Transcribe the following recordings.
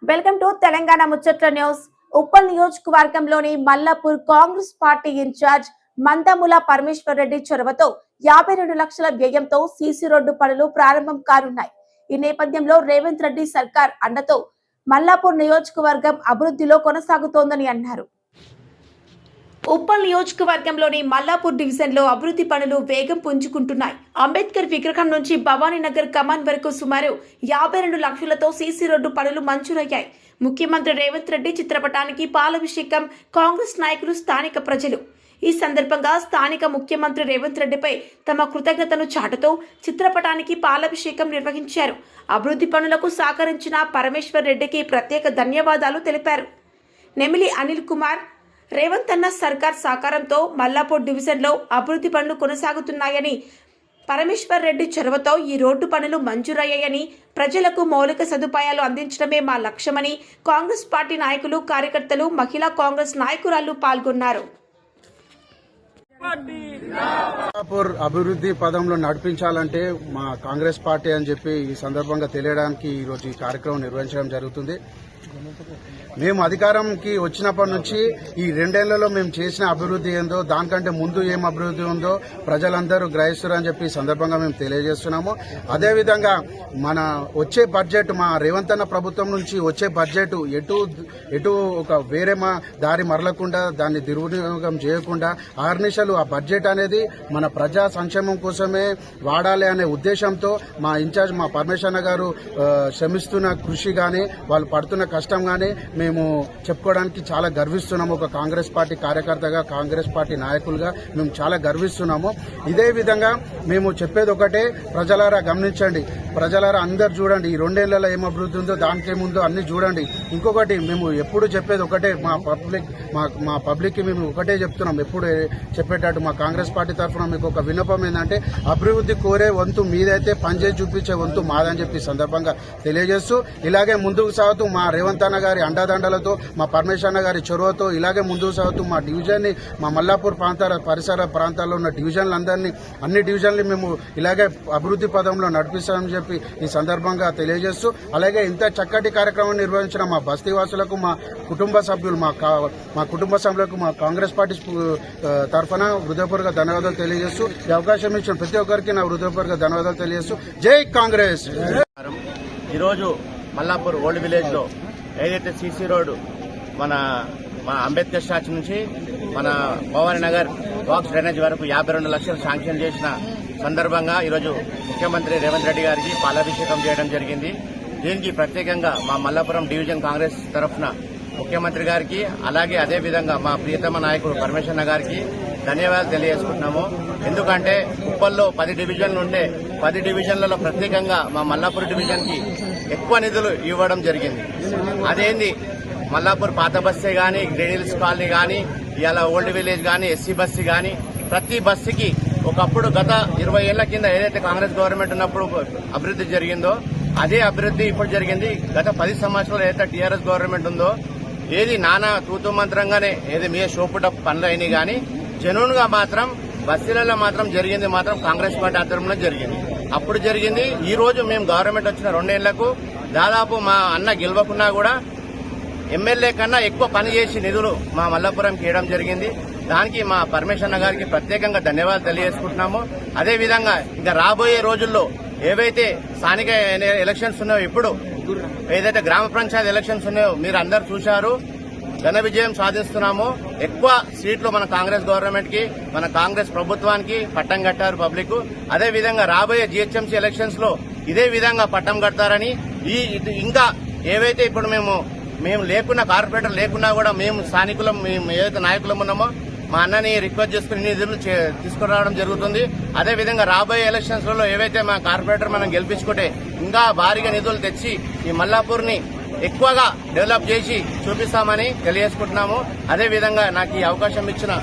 Welcome to Telangana ముచ్చట్ల news. Uppal నియోజకవర్గంలోని Mallapur Congress party incharge Mandamula Parameshwar Reddy చొరవతో 52 లక్షల వ్యయంతో సీసీ రోడ్డు పనులు ప్రారంభం కానున్నాయి. ఈ నేపథ్యంలో రేవంత్ రెడ్డి సర్కార్ అండతో మల్లాపూర్ నియోజకవర్గం అభివృద్ధిలో కొనసాగుతోందని అన్నారు. ఉప్పల్ నియోజకవర్గంలోని మల్లాపూర్ డివిజన్ లో అభివృద్ధి పనులు వేగం పుంజుకుంటున్నాయి. అంబేద్కర్ విగ్రహం నుంచి భవానీనగర్ కమాన్ వరకు సుమారు 52 లక్షలతో సీసీ రోడ్డు పనులు మంజూరయ్యాయి. ముఖ్యమంత్రి రేవంత్ రెడ్డి చిత్రపటానికి పాలాభిషేకం కాంగ్రెస్ నాయకులు, స్థానిక ప్రజలు. ఈ సందర్భంగా స్థానిక ముఖ్యమంత్రి రేవంత్ రెడ్డిపై తమ కృతజ్ఞతను చాటుతూ చిత్రపటానికి పాలాభిషేకం నిర్వహించారు. అభివృద్ధి పనులకు సహకరించిన పరమేశ్వర్ రెడ్డికి ప్రత్యేక ధన్యవాదాలు తెలిపారు. నెమిలి అనిల్ కుమార్, రేవంత్ అన్న సర్కార్ సహకారంతో మల్లాపూర్ డివిజన్ లో అభివృద్ధి పనులు కొనసాగుతున్నాయని, పరమేశ్వర్ రెడ్డి చొరవతో ఈ రోడ్డు పనులు మంజూరయ్యాయని, ప్రజలకు మౌలిక సదుపాయాలు అందించడమే మా లక్ష్యమని కాంగ్రెస్ పార్టీ నాయకులు, కార్యకర్తలు, మహిళా కాంగ్రెస్ నాయకురాలు పాల్గొన్నారు. మల్లాపూర్ అభివృద్ధి పదంలో నడిపించాలంటే మా కాంగ్రెస్ పార్టీ అని చెప్పి ఈ సందర్భంగా తెలియడానికి ఈరోజు ఈ కార్యక్రమం నిర్వహించడం జరుగుతుంది. మేము అధికారంకి వచ్చినప్పటి నుంచి ఈ 2 ఏళ్లలో మేము చేసిన అభివృద్ధి ఏందో, దానికంటే ముందు ఏం అభివృద్ధి ఉందో ప్రజలందరూ గ్రహిస్తారని చెప్పి ఈ సందర్భంగా మేము తెలియజేస్తున్నాము. అదేవిధంగా మన వచ్చే బడ్జెట్, మా రేవంత్ అన్న ప్రభుత్వం నుంచి వచ్చే బడ్జెట్ ఎటు ఒక వేరే దారి మరలకుండా, దాన్ని దుర్వినియోగం చేయకుండా ఆర్నిషలు ఆ బడ్జెట్ అనేది మన ప్రజా సంక్షేమం కోసమే వాడాలి అనే ఉద్దేశంతో మా ఇన్ఛార్జ్ మా పరమేశ్వర గారు శ్రమిస్తున్న కృషి గాని, వాళ్ళు పడుతున్న కష్టం గాని మేము చెప్పుకోవడానికి చాలా గర్విస్తున్నాము. ఒక కాంగ్రెస్ పార్టీ కార్యకర్తగా, కాంగ్రెస్ పార్టీ నాయకులుగా మేము చాలా గర్విస్తున్నాము. ఇదే విధంగా మేము చెప్పేది ఒకటే, ప్రజలారా గమనించండి, ప్రజలారా అందరు చూడండి, ఈ 2 ఏళ్లలో ఏం అభివృద్ధి ఉందో, దానికేముందో అన్ని చూడండి. ఇంకొకటి మేము ఎప్పుడు చెప్పేది ఒకటే, మా పబ్లిక్ కి మేము ఒకటే చెప్తున్నాం, ఎప్పుడు చెప్పేటట్టు మా కాంగ్రెస్ పార్టీ తరఫున మీకు ఒక విన్నపం ఏంటంటే, అభివృద్ధి కోరే వంతు మీదైతే పనిచేసి చూపించే వంతు మాదని చెప్పి సందర్భంగా తెలియజేస్తూ, ఇలాగే ముందుకు సాగుతూ మా రేవంత్ అన్న గారి అండదండలతో, మా పరమేశ్వర గారి చొరవతో ఇలాగే ముందుకు సాగుతూ మా డివిజన్ ని, మా మల్లాపూర్ పరిసర ప్రాంతాల్లో ఉన్న డివిజన్లందరినీ, అన్ని డివిజన్లు మేము ఇలాగే అభివృద్ధి పదంలో నడిపిస్తామని చెప్పి ఈ సందర్భంగా తెలియజేస్తూ, అలాగే ఇంత చక్కటి కార్యక్రమం నిర్వహించిన మా బస్తీవాసులకు, మా కుటుంబ సభ్యులు, మా కుటుంబ సభ్యులకు మా కాంగ్రెస్ పార్టీ తరఫున హృదయపూర్వక ధన్యవాదాలు తెలియజేస్తూ, ఈ అవకాశం ఇచ్చిన ప్రతి ఒక్కరికి నా హృదయపూర్వక ధన్యవాదాలు తెలియజేస్తూ, జై కాంగ్రెస్. ఈరోజు మల్లాపూర్ ఓల్డ్ విలేజ్ లో ఏదైతే సీసీ రోడ్డు మన అంబేద్కర్ స్టాచ్యూ నుంచి మన భవానీ నగర్ బాక్స్ డ్రైనేజ్ వరకు 52 లక్షలు శాంక్షన్ చేసిన సందర్భంగా ఈరోజు ముఖ్యమంత్రి రేవంత్ రెడ్డి గారికి పాలాభిషేకం చేయడం జరిగింది. దీనికి ప్రత్యేకంగా మా మల్లాపురం డివిజన్ కాంగ్రెస్ తరఫున ముఖ్యమంత్రి గారికి, అలాగే అదేవిధంగా మా ప్రియతమ నాయకుడు పరమేశ్వర గారికి ధన్యవాదాలు తెలియజేసుకుంటున్నాము. ఎందుకంటే ఉప్పల్లో 10 డివిజన్లు ఉంటే 10 డివిజన్లలో ప్రత్యేకంగా మా మల్లాపూర్ డివిజన్ కి ఎక్కువ నిధులు ఇవ్వడం జరిగింది. అదేంది మల్లాపూర్ పాత బస్సే గానీ, గ్రేడిల్స్ కాలనీ గానీ, ఇలా ఓల్డ్ విలేజ్ గానీ, ఎస్సీ బస్సు గానీ, ప్రతి బస్సుకి ఒకప్పుడు గత 20 ఏళ్ల కింద ఏదైతే కాంగ్రెస్ గవర్నమెంట్ ఉన్నప్పుడు అభివృద్ధి జరిగిందో అదే అభివృద్ధి ఇప్పుడు జరిగింది. గత 10 సంవత్సరాలు ఏదైతే టీఆర్ఎస్ గవర్నమెంట్ ఉందో ఏది నానా తూతు మంత్రంగానే ఏది మీ షోపుట పనులు అయినాయి గానీ, జెన్యూన్ గా మాత్రం బస్సులలో మాత్రం జరిగింది మాత్రం కాంగ్రెస్ పార్టీ ఆధ్వర్యంలో జరిగింది. అప్పుడు జరిగింది. ఈ రోజు మేము గవర్నమెంట్ వచ్చిన 2 ఏళ్లకు దాదాపు మా అన్న గెలవకున్నా కూడా ఎమ్మెల్యే కన్నా ఎక్కువ పని చేసి నిధులు మా మల్లాపురంకి ఇవ్వడం జరిగింది. దానికి మా పరమేశ్వర గారికి ప్రత్యేకంగా ధన్యవాదాలు తెలియజేసుకుంటున్నాము. అదేవిధంగా ఇంకా రాబోయే రోజుల్లో ఏవైతే స్థానిక ఎలక్షన్స్ ఉన్నాయో, ఇప్పుడు ఏదైతే గ్రామ పంచాయతీ ఎలక్షన్స్ ఉన్నాయో మీరు అందరు చూశారు, ఘన విజయం సాధిస్తున్నాము. ఎక్కువ సీట్లు మన కాంగ్రెస్ గవర్నమెంట్ కి, మన కాంగ్రెస్ ప్రభుత్వానికి పట్టం కట్టారు పబ్లిక్. అదేవిధంగా రాబోయే జీహెచ్ఎంసీ ఎలక్షన్స్ లో ఇదే విధంగా పట్టం కడతారని, ఇంకా ఏవైతే ఇప్పుడు మేము లేకున్నా, కార్పొరేటర్ లేకున్నా కూడా మేము స్థానికులం, మేము ఏదైతే నాయకులం ఉన్నామో మా అన్నని రిక్వెస్ట్ చేసుకుని నిధులు తీసుకురావడం జరుగుతుంది. అదేవిధంగా రాబోయే ఎలక్షన్స్ లలో ఏవైతే మా కార్పొరేటర్ మనం గెలిపించుకుంటే ఇంకా భారీగా నిధులు తెచ్చి ఈ మల్లాపూర్ ని ఎక్కువగా డెవలప్ చేసి చూపిస్తామని తెలియజేసుకుంటున్నాము. అదేవిధంగా నాకు ఈ అవకాశం ఇచ్చిన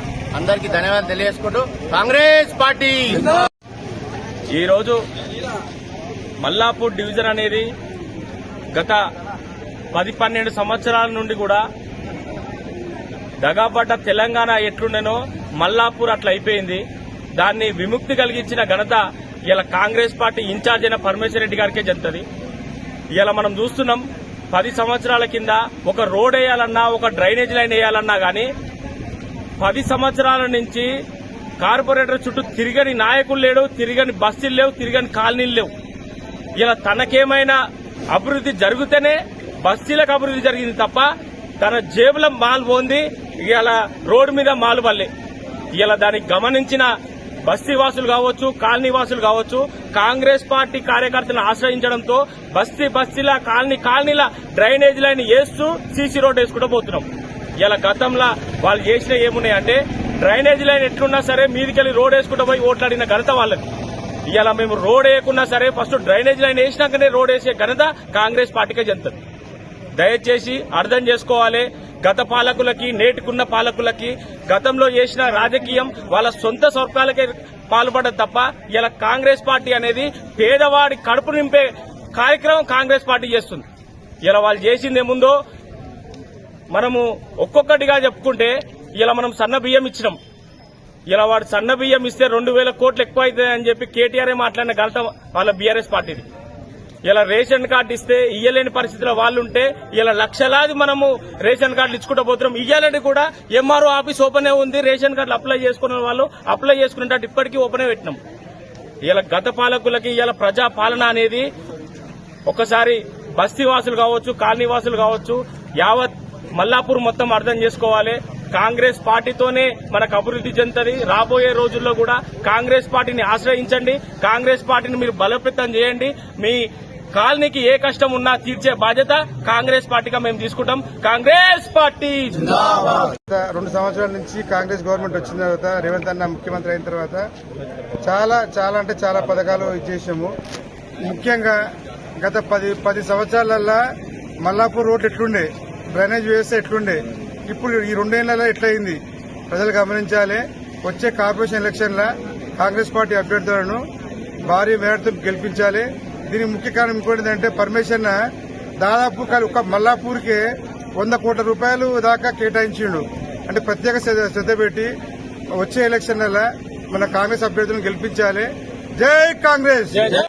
అందరికీ ధన్యవాదాలు తెలియజేసుకుంటూ కాంగ్రెస్ పార్టీ. ఈరోజు మల్లాపూర్ డివిజన్ అనేది గత 10-12 సంవత్సరాల నుండి కూడా దగాపడ్డ తెలంగాణ ఎట్లుండేనో మల్లాపూర్ అట్లా అయిపోయింది. దాన్ని విముక్తి కలిగించిన ఘనత ఇలా కాంగ్రెస్ పార్టీ ఇన్ఛార్జ్ అయిన పరమేశ్వర్ రెడ్డి గారికే చెప్తుంది. ఇలా మనం చూస్తున్నాం 10 సంవత్సరాల కింద ఒక రోడ్ వేయాలన్నా ఒక డ్రైనేజ్ లైన్ వేయాలన్నా గానీ 10 సంవత్సరాల నుంచి కార్పొరేటర్ చుట్టూ తిరగని నాయకులు లేడు, తిరగని బస్తీలు లేవు, తిరగని కాలనీలు లేవు. ఇలా తనకేమైనా అభివృద్ధి జరిగితేనే బస్తీలకు అభివృద్ధి జరిగింది తప్ప తన జేబుల మాల్ పోంది ఇలా రోడ్డు మీద మాలు వల్లే. ఇలా దానికి గమనించిన బస్తీవాసులు కావచ్చు, కాలనీ వాసులు కావచ్చు, కాంగ్రెస్ పార్టీ కార్యకర్తలను ఆశ్రయించడంతో బస్తీల కాలనీల డ్రైనేజ్ లైన్ వేస్తూ సీసీ రోడ్ వేసుకుంటూ పోతున్నాం. ఇలా గతంలో వాళ్ళు చేసిన ఏమున్నాయంటే డ్రైనేజ్ లైన్ ఎట్లున్నా సరే మీదికెళ్లి రోడ్ వేసుకుంటూ పోయి ఓట్లాడిన ఘనత వాళ్ళది. ఇలా మేము రోడ్ వేయకున్నా సరే ఫస్ట్ డ్రైనేజ్ లైన్ వేసినాకనే రోడ్ వేసే ఘనత కాంగ్రెస్ పార్టీకే చెందుతుంది. దయచేసి అర్థం చేసుకోవాలి. గత పాలకులకి నేటికున్న పాలకులకి గతంలో చేసిన రాజకీయం వాళ్ళ సొంత స్వర్గాలకే పాల్పడదు తప్ప ఇలా కాంగ్రెస్ పార్టీ అనేది పేదవాడి కడుపు నింపే కార్యక్రమం కాంగ్రెస్ పార్టీ చేస్తుంది. ఇలా వాళ్ళు చేసిందేముందో మనము ఒక్కొక్కటిగా చెప్పుకుంటే ఇలా మనం సన్న బియ్యం ఇచ్చినాం. ఇలా వాడు సన్న బియ్యం ఇస్తే 2,000 కోట్లు ఎక్కువ అవుతాయని చెప్పి కేటీఆర్ మాట్లాడిన ఘనత వాళ్ళ బీఆర్ఎస్ పార్టీది. ఇలా రేషన్ కార్డు ఇస్తే ఇయ్యలేని పరిస్థితిలో వాళ్ళుంటే ఇలా లక్షలాది మనము రేషన్ కార్డులు ఇచ్చుకుంటూ పోతున్నాం. ఇయ్యాలని కూడా ఎంఆర్ఓ ఆఫీస్ ఓపెనే ఉంది. రేషన్ కార్డులు అప్లై చేసుకున్న వాళ్ళు అప్లై చేసుకున్నట్టు ఇప్పటికీ ఓపెనే పెట్టినాం. ఇలా గత పాలకులకి ఇలా ప్రజా పాలన అనేది ఒకసారి బస్తీవాసులు కావచ్చు, కాలనీవాసులు కావచ్చు, యావత్ మల్లాపూర్ మొత్తం అర్థం చేసుకోవాలి. కాంగ్రెస్ పార్టీతోనే మనకు అభివృద్ధి చెందుతుంది. రాబోయే రోజుల్లో కూడా కాంగ్రెస్ పార్టీని ఆశ్రయించండి. కాంగ్రెస్ పార్టీని మీరు బలోపేతం చేయండి. మీ కాలనీకి ఏ కష్టం ఉన్నా తీర్చే బాధ్యత కాంగ్రెస్ పార్టీగా మేము తీసుకుంటాం. కాంగ్రెస్ పార్టీ 2 సంవత్సరాల నుంచి కాంగ్రెస్ గవర్నమెంట్ వచ్చిన తర్వాత రేవంత్ అన్న ముఖ్యమంత్రి అయిన తర్వాత చాలా పథకాలు ఇచ్చేసాము. ముఖ్యంగా గత 10 సంవత్సరాలల్లా మల్లాపూర్ రోడ్ ఎట్లుండే, డ్రైనేజ్ వ్యవస్థ ఎట్లుండే, ఇప్పుడు ఈ 2 ఏళ్లలో ఎట్లయింది ప్రజలు గమనించాలి. వచ్చే కార్పొరేషన్ ఎలక్షన్ల కాంగ్రెస్ పార్టీ అభ్యర్థులను భారీ మేరతో గెలిపించాలి. దీనికి ముఖ్య కారణం ఇంకోటి ఏంటంటే పరమేశ్వరన్న దాదాపు ఒక మల్లాపూర్కే 100 కోట్ల రూపాయలు దాకా కేటాయించిండు. అంటే ప్రత్యేక శ్రద్ధ పెట్టి వచ్చే ఎలక్షన్ల మన కాంగ్రెస్ అభ్యర్థులను గెలిపించాలి. జై కాంగ్రెస్.